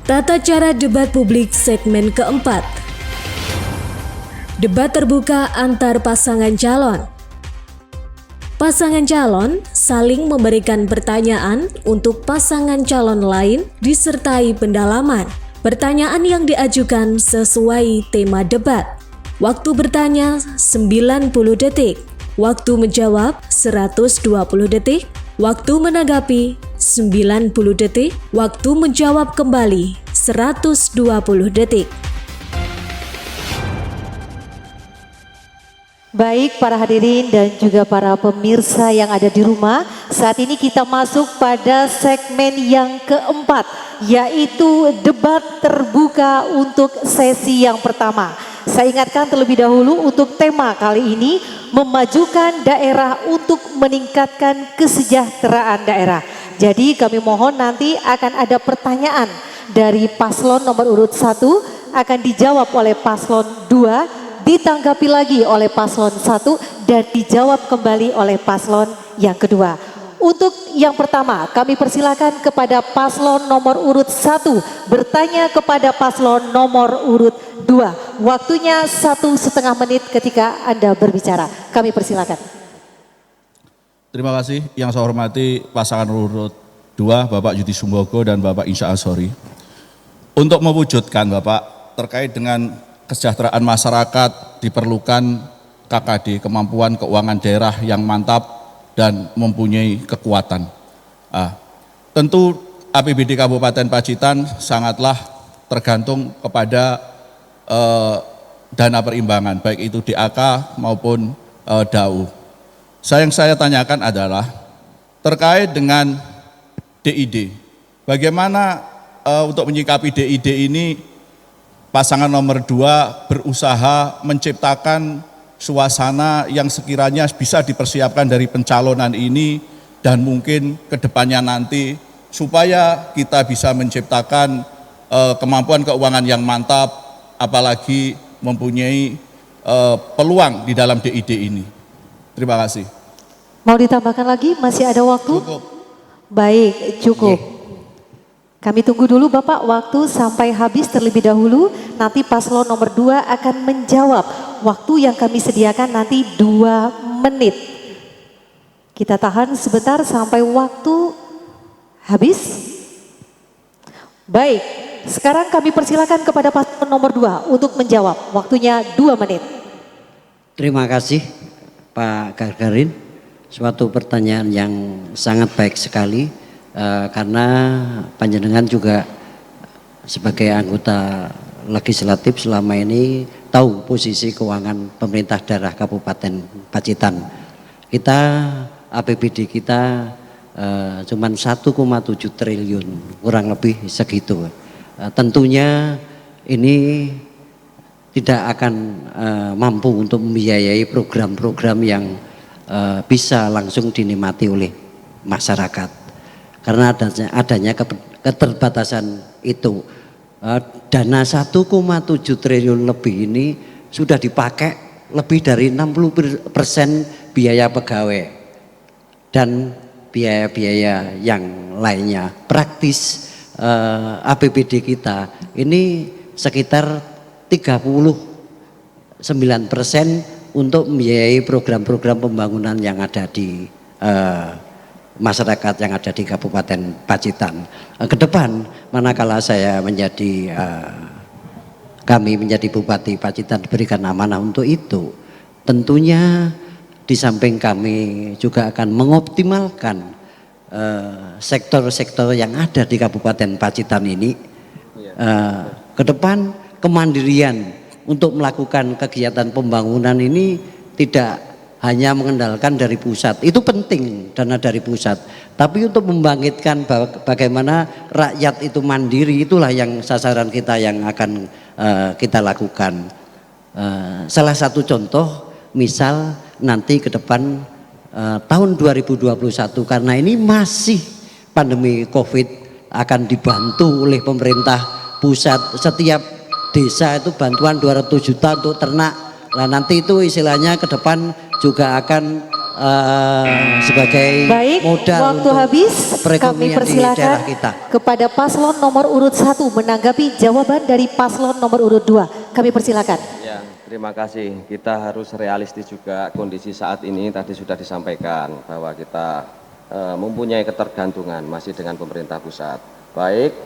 Tata cara debat publik segmen keempat. Debat terbuka antar pasangan calon. Pasangan calon saling memberikan pertanyaan untuk pasangan calon lain disertai pendalaman. Pertanyaan yang diajukan sesuai tema debat. Waktu bertanya 90 detik. Waktu menjawab 120 detik. Waktu menanggapi 90 detik. Waktu menjawab kembali 120 detik. Baik para hadirin dan juga para pemirsa yang ada di rumah, saat ini kita masuk pada segmen yang keempat, yaitu debat terbuka untuk sesi yang pertama. Saya ingatkan terlebih dahulu untuk tema kali ini, memajukan daerah untuk meningkatkan kesejahteraan daerah. Jadi kami mohon nanti akan ada pertanyaan dari paslon nomor urut 1, akan dijawab oleh paslon 2, ditanggapi lagi oleh paslon 1 dan dijawab kembali oleh paslon yang kedua. Untuk yang pertama kami persilakan kepada paslon nomor urut 1 bertanya kepada paslon nomor urut 2. Waktunya 1,5 menit ketika Anda berbicara. Kami persilakan. Terima kasih yang saya hormati pasangan urut 2 Bapak Yudi Sumbogo dan Bapak Insya Azhori. Untuk mewujudkan Bapak terkait dengan kesejahteraan masyarakat diperlukan KKD, kemampuan keuangan daerah yang mantap dan mempunyai kekuatan. Tentu APBD Kabupaten Pacitan sangatlah tergantung kepada dana perimbangan, baik itu DAK maupun DAU. Yang saya tanyakan adalah terkait dengan DID. Bagaimana untuk menyikapi DID ini? Pasangan nomor 2 berusaha menciptakan suasana yang sekiranya bisa dipersiapkan dari pencalonan ini dan mungkin kedepannya nanti supaya kita bisa menciptakan kemampuan keuangan yang mantap, apalagi mempunyai peluang di dalam DID ini. Terima kasih. Mau ditambahkan lagi? Masih ada waktu? Cukup. Baik, cukup. Kami tunggu dulu Bapak, waktu sampai habis terlebih dahulu, nanti paslon nomor 2 akan menjawab. Waktu yang kami sediakan nanti 2 menit. Kita tahan sebentar sampai waktu habis. Baik, sekarang kami persilakan kepada paslon nomor 2 untuk menjawab. Waktunya 2 menit. Terima kasih Pak Gagarin, suatu pertanyaan yang sangat baik sekali. Karena panjenengan juga sebagai anggota legislatif selama ini tahu posisi keuangan pemerintah daerah Kabupaten Pacitan. Kita APBD kita cuman 1,7 triliun, kurang lebih segitu. Tentunya ini tidak akan mampu untuk membiayai program-program yang bisa langsung dinikmati oleh masyarakat. Karena adanya keterbatasan itu, dana 1,7 triliun lebih ini sudah dipakai lebih dari 60% biaya pegawai dan biaya-biaya yang lainnya. Praktis APBD kita ini sekitar 39% untuk membiayai program-program pembangunan yang ada di masyarakat yang ada di Kabupaten Pacitan. Ke depan manakala saya menjadi kami menjadi Bupati Pacitan diberikan amanah untuk itu, tentunya di samping kami juga akan mengoptimalkan sektor-sektor yang ada di Kabupaten Pacitan ini. Ke depan kemandirian untuk melakukan kegiatan pembangunan ini tidak hanya mengandalkan dari pusat, itu penting dana dari pusat, tapi untuk membangkitkan bagaimana rakyat itu mandiri, itulah yang sasaran kita yang akan kita lakukan. Salah satu contoh, misal nanti ke depan tahun 2021, karena ini masih pandemi COVID, akan dibantu oleh pemerintah pusat, setiap desa itu bantuan 200 juta untuk ternak. Nah nanti itu istilahnya ke depan juga akan sebagai Baik, modal waktu untuk habis. Kami perekonomian di persilakan daerah kita. kepada paslon nomor urut 1 menanggapi jawaban dari paslon nomor urut 2. Kami persilakan. Ya, terima kasih. Kita harus realistis juga kondisi saat ini tadi sudah disampaikan bahwa kita mempunyai ketergantungan masih dengan pemerintah pusat. Baik,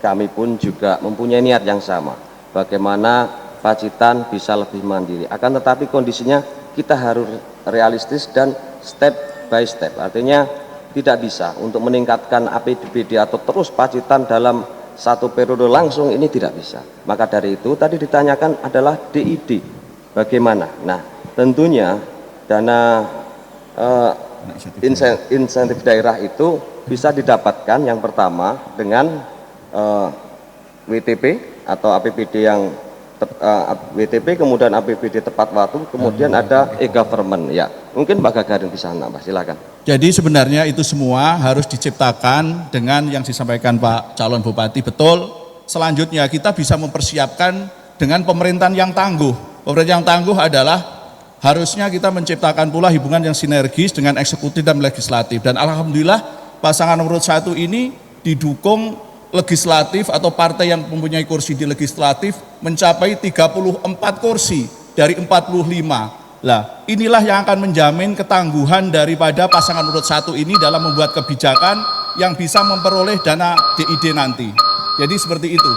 kami pun juga mempunyai niat yang sama. Bagaimana Pacitan bisa lebih mandiri. Akan tetapi kondisinya kita harus realistis dan step by step. Artinya tidak bisa untuk meningkatkan APBD atau terus Pacitan dalam satu periode langsung, ini tidak bisa. Maka dari itu tadi ditanyakan adalah DID bagaimana. Nah, tentunya dana insentif daerah itu bisa didapatkan yang pertama dengan WTP atau APBD yang WTP, kemudian APBD tepat waktu, kemudian ada e-government. Ya, mungkin Mbak Gagarin bisa nambah, silakan. Jadi sebenarnya itu semua harus diciptakan dengan yang disampaikan Pak calon bupati, betul. Selanjutnya kita bisa mempersiapkan dengan pemerintahan yang tangguh. Pemerintahan yang tangguh adalah harusnya kita menciptakan pula hubungan yang sinergis dengan eksekutif dan legislatif. Dan alhamdulillah pasangan nomor 1 ini didukung legislatif atau partai yang mempunyai kursi di legislatif mencapai 34 kursi dari 45. Lah, inilah yang akan menjamin ketangguhan daripada pasangan urut 1 ini dalam membuat kebijakan yang bisa memperoleh dana DID nanti. Jadi seperti itu.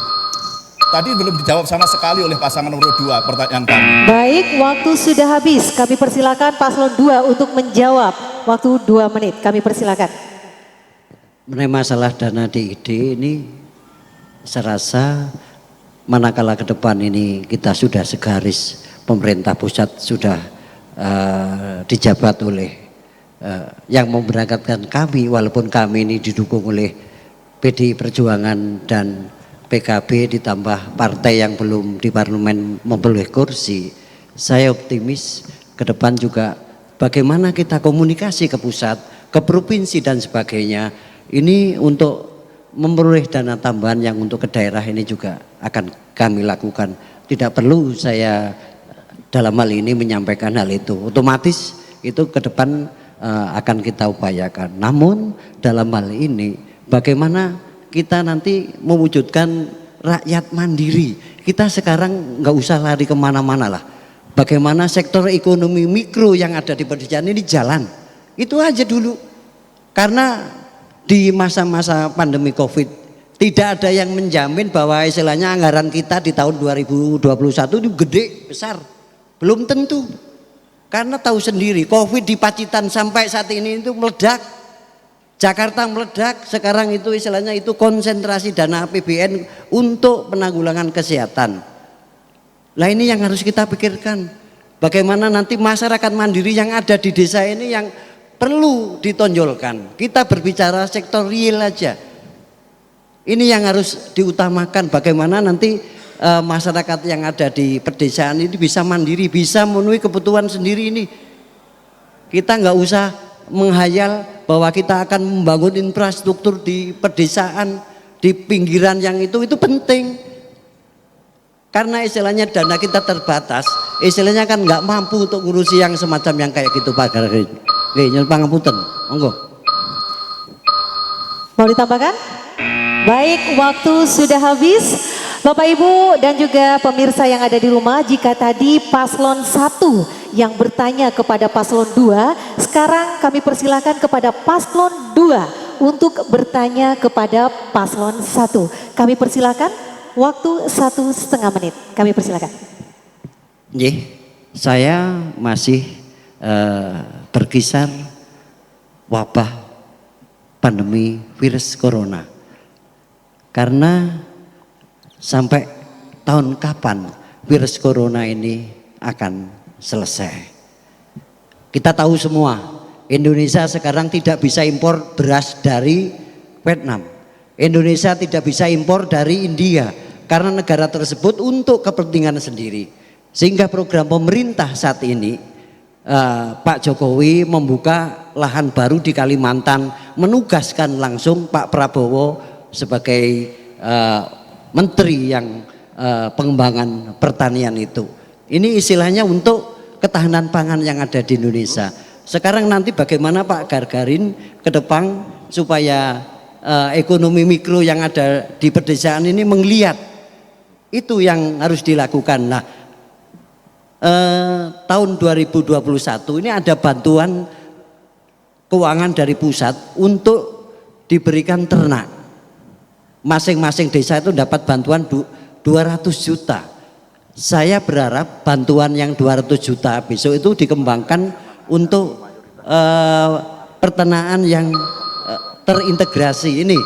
Tadi belum dijawab sama sekali oleh pasangan nomor 2 pertanyaan kami. Baik, waktu sudah habis. Kami persilakan paslon 2 untuk menjawab. Waktu 2 menit. Kami persilakan. Mengenai masalah dana DID ini, saya rasa manakala ke depan ini kita sudah segaris, pemerintah pusat sudah dijabat oleh yang memberangkatkan kami, walaupun kami ini didukung oleh PDI Perjuangan dan PKB ditambah partai yang belum di parlemen memperoleh kursi. Saya optimis ke depan juga bagaimana kita komunikasi ke pusat, ke provinsi dan sebagainya. Ini untuk memperoleh dana tambahan yang untuk ke daerah ini juga akan kami lakukan. Tidak perlu saya dalam hal ini menyampaikan hal itu. Otomatis itu ke depan akan kita upayakan. Namun dalam hal ini bagaimana kita nanti mewujudkan rakyat mandiri. Kita sekarang nggak usah lari kemana-mana lah. Bagaimana sektor ekonomi mikro yang ada di pedesaan ini jalan. Itu aja dulu. Karena di masa-masa pandemi COVID tidak ada yang menjamin bahwa istilahnya anggaran kita di tahun 2021 itu gede, besar. Belum tentu. Karena tahu sendiri COVID di Pacitan sampai saat ini itu meledak. Jakarta meledak, sekarang itu istilahnya itu konsentrasi dana APBN untuk penanggulangan kesehatan. Nah ini yang harus kita pikirkan. Bagaimana nanti masyarakat mandiri yang ada di desa ini yang perlu ditonjolkan. Kita berbicara sektor real aja. Ini yang harus diutamakan. Bagaimana nanti masyarakat yang ada di pedesaan ini bisa mandiri, bisa memenuhi kebutuhan sendiri ini. Kita nggak usah menghayal bahwa kita akan membangun infrastruktur di pedesaan, di pinggiran yang itu penting. Karena istilahnya dana kita terbatas, istilahnya kan nggak mampu untuk ngurusi yang semacam yang kayak gitu Pak Garin. Nggih, pangapunten. Monggo. Mau ditambahkan? Baik, waktu sudah habis. Bapak Ibu dan juga pemirsa yang ada di rumah, jika tadi paslon 1 yang bertanya kepada paslon 2, sekarang kami persilakan kepada paslon 2 untuk bertanya kepada paslon 1. Kami persilakan, waktu 1,5 menit. Kami persilakan. Nggih, saya masih berkisar wabah pandemi virus corona. Karena sampai tahun kapan virus corona ini akan selesai. Kita tahu semua, Indonesia sekarang tidak bisa impor beras dari Vietnam. Indonesia tidak bisa impor dari India karena negara tersebut untuk kepentingan sendiri. Sehingga program pemerintah saat ini Pak Jokowi membuka lahan baru di Kalimantan, menugaskan langsung Pak Prabowo sebagai menteri yang pengembangan pertanian itu. Ini istilahnya untuk ketahanan pangan yang ada di Indonesia. Sekarang nanti bagaimana Pak Gargarin ke depan supaya ekonomi mikro yang ada di pedesaan ini menggeliat, itu yang harus dilakukan. Nah, tahun 2021 ini ada bantuan keuangan dari pusat untuk diberikan ternak. Masing-masing desa itu dapat bantuan 200 juta. Saya berharap bantuan yang 200 juta besok itu dikembangkan untuk peternakan yang terintegrasi. Ini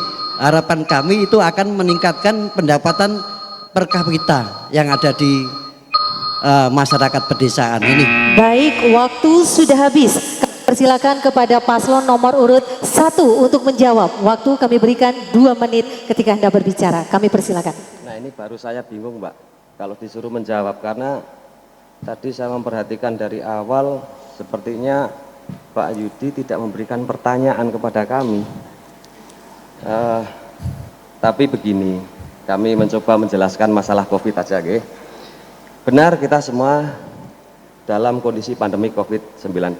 harapan kami itu akan meningkatkan pendapatan per kapita yang ada di masyarakat pedesaan ini. Baik, waktu sudah habis. Persilakan kepada paslon nomor urut 1 untuk menjawab. Waktu kami berikan 2 menit ketika Anda berbicara. Kami persilakan. Nah, ini baru saya bingung, Mbak, kalau disuruh menjawab, karena tadi saya memperhatikan dari awal sepertinya Pak Yudi tidak memberikan pertanyaan kepada kami. Tapi begini, kami mencoba menjelaskan masalah COVID aja, nggih. Benar, kita semua dalam kondisi pandemi COVID-19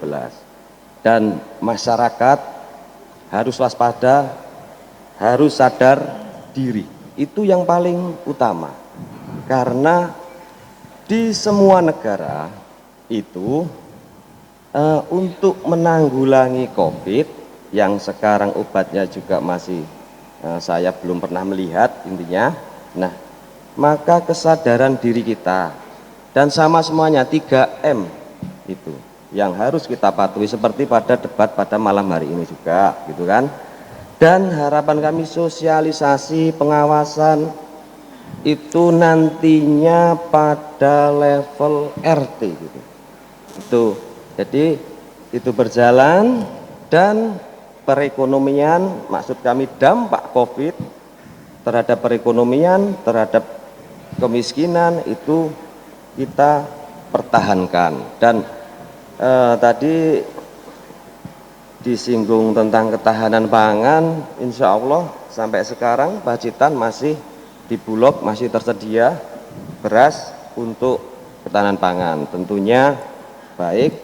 dan masyarakat harus waspada, harus sadar diri. Itu yang paling utama, karena di semua negara itu untuk menanggulangi COVID yang sekarang obatnya juga masih saya belum pernah melihat intinya. Nah, maka kesadaran diri kita dan sama semuanya 3M itu yang harus kita patuhi, seperti pada debat pada malam hari ini juga gitu kan. Dan harapan kami sosialisasi pengawasan itu nantinya pada level RT gitu. Itu jadi itu berjalan, dan perekonomian, maksud kami dampak COVID terhadap perekonomian, terhadap kemiskinan itu kita pertahankan. Dan tadi disinggung tentang ketahanan pangan, insya Allah sampai sekarang Pacitan masih di Bulog masih tersedia beras untuk ketahanan pangan. Tentunya baik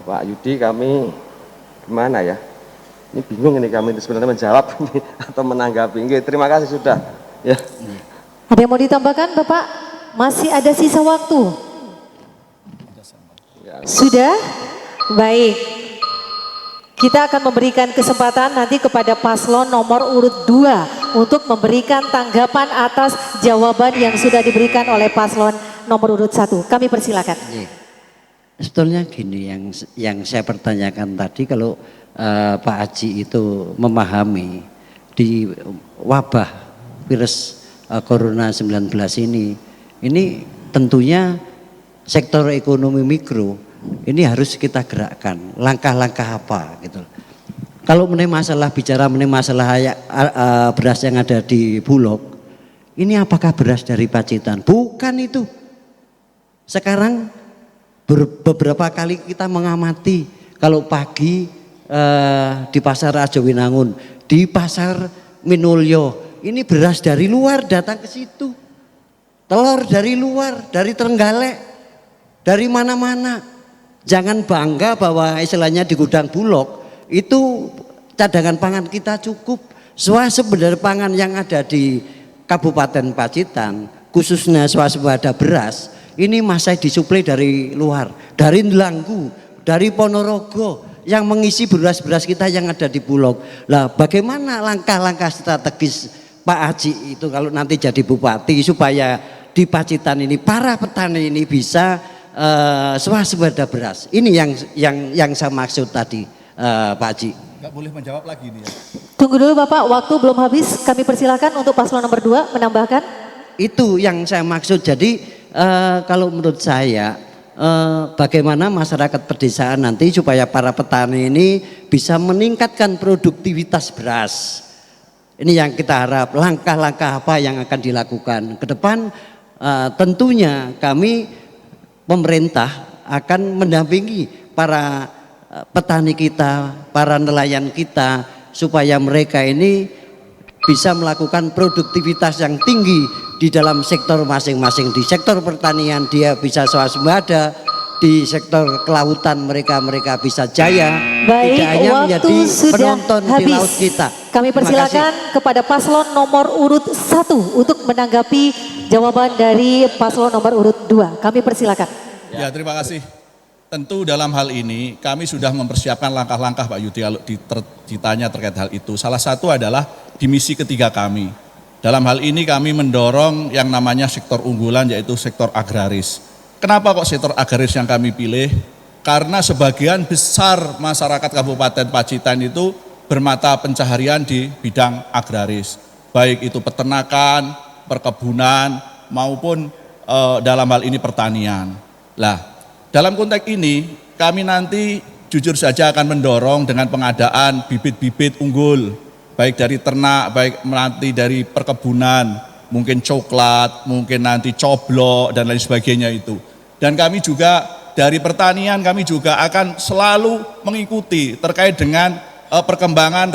Pak Yudi, kami gimana ya? Ini bingung ini kami sebenarnya menjawab ini atau menanggapi. Terima kasih sudah. Ya. Ada yang mau ditambahkan, Bapak? Masih ada sisa waktu? Sudah? Baik. Kita akan memberikan kesempatan nanti kepada paslon nomor urut 2 untuk memberikan tanggapan atas jawaban yang sudah diberikan oleh paslon nomor urut 1. Kami persilakan. Sebetulnya gini, yang saya pertanyakan tadi, kalau Pak Haji itu memahami di wabah virus Corona 19 ini tentunya sektor ekonomi mikro ini harus kita gerakkan. Langkah-langkah apa gitu. Kalau bicara mengenai masalah beras yang ada di Bulog, ini apakah beras dari Pacitan? Bukan itu. Sekarang beberapa kali kita mengamati, kalau pagi di pasar Rajowinangun, di pasar Minulyo, ini beras dari luar datang ke situ. Telur dari luar, dari Trenggalek, dari mana-mana. Jangan bangga bahwa istilahnya di gudang Bulog itu cadangan pangan kita cukup. Swasembada pangan yang ada di Kabupaten Pacitan, khususnya swasembada beras, ini masih disuplai dari luar, dari Ndelanggu, dari Ponorogo, yang mengisi beras-beras kita yang ada di Bulog. Lah, bagaimana langkah-langkah strategis Pak Haji itu kalau nanti jadi bupati supaya di Pacitan ini para petani ini bisa swasembada beras? Ini yang saya maksud tadi, Pak Haji. Nggak boleh menjawab lagi nih ya. Tunggu dulu Bapak, waktu belum habis. Kami persilakan untuk paslon nomor 2 menambahkan. Itu yang saya maksud. Jadi kalau menurut saya bagaimana masyarakat pedesaan nanti supaya para petani ini bisa meningkatkan produktivitas beras. Ini yang kita harap. Langkah-langkah apa yang akan dilakukan ke depan? Tentunya kami pemerintah akan mendampingi para petani kita, para nelayan kita, supaya mereka ini bisa melakukan produktivitas yang tinggi di dalam sektor masing-masing. Di sektor pertanian dia bisa swasembada, di sektor kelautan mereka bisa jaya. Baik, tidak hanya waktu menjadi sudah penonton habis. di laut kita. Kami Terima persilakan kepada paslon nomor urut 1 untuk menanggapi jawaban dari paslon nomor urut 2. Kami persilakan. Ya, terima kasih. Tentu dalam hal ini kami sudah mempersiapkan langkah-langkah Pak Yudi kalau ditanya terkait hal itu. Salah satu adalah di misi ketiga kami. Dalam hal ini kami mendorong yang namanya sektor unggulan yaitu sektor agraris. Kenapa kok sektor agraris yang kami pilih? Karena sebagian besar masyarakat Kabupaten Pacitan itu bermata pencaharian di bidang agraris. Baik itu peternakan, perkebunan maupun dalam hal ini pertanian. Lah, dalam konteks ini kami nanti jujur saja akan mendorong dengan pengadaan bibit-bibit unggul, baik dari ternak, baik nanti dari perkebunan, mungkin coklat, mungkin nanti coblok dan lain sebagainya itu. Dan kami juga dari pertanian kami juga akan selalu mengikuti terkait dengan perkembangan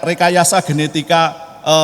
rekayasa genetika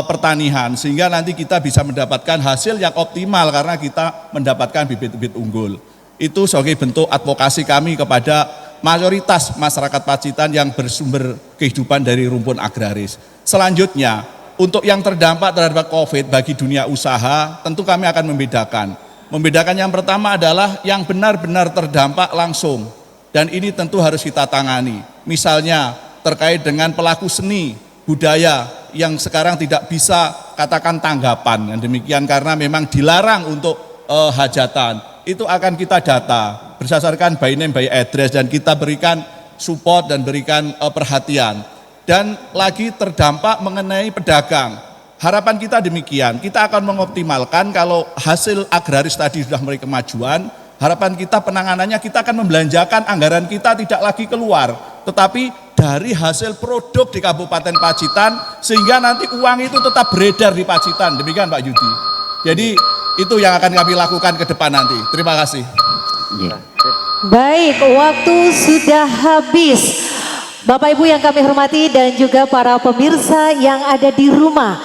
pertanian sehingga nanti kita bisa mendapatkan hasil yang optimal karena kita mendapatkan bibit-bibit unggul. Itu sebagai bentuk advokasi kami kepada mayoritas masyarakat Pacitan yang bersumber kehidupan dari rumpun agraris. Selanjutnya, untuk yang terdampak terhadap COVID bagi dunia usaha, tentu kami akan membedakan. Membedakan yang pertama adalah yang benar-benar terdampak langsung. Dan ini tentu harus kita tangani. Misalnya terkait dengan pelaku seni, budaya yang sekarang tidak bisa katakan tanggapan. Yang demikian karena memang dilarang untuk hajatan. Itu akan kita data berdasarkan by name by address dan kita berikan support dan berikan perhatian. Dan lagi terdampak mengenai pedagang. Harapan kita demikian, kita akan mengoptimalkan kalau hasil agraris tadi sudah memberi kemajuan, harapan kita penanganannya kita akan membelanjakan anggaran kita tidak lagi keluar, tetapi dari hasil produk di Kabupaten Pacitan sehingga nanti uang itu tetap beredar di Pacitan, demikian Pak Yudi. Jadi itu yang akan kami lakukan ke depan nanti. Terima kasih. Baik, waktu sudah habis. Bapak Ibu yang kami hormati dan juga para pemirsa yang ada di rumah.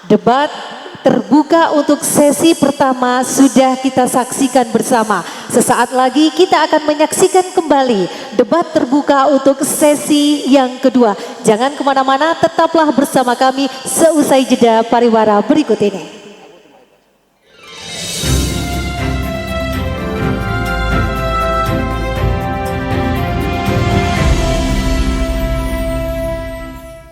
Debat terbuka untuk sesi pertama sudah kita saksikan bersama. Sesaat lagi kita akan menyaksikan kembali debat terbuka untuk sesi yang kedua. Jangan kemana-mana, tetaplah bersama kami seusai jeda pariwara berikut ini.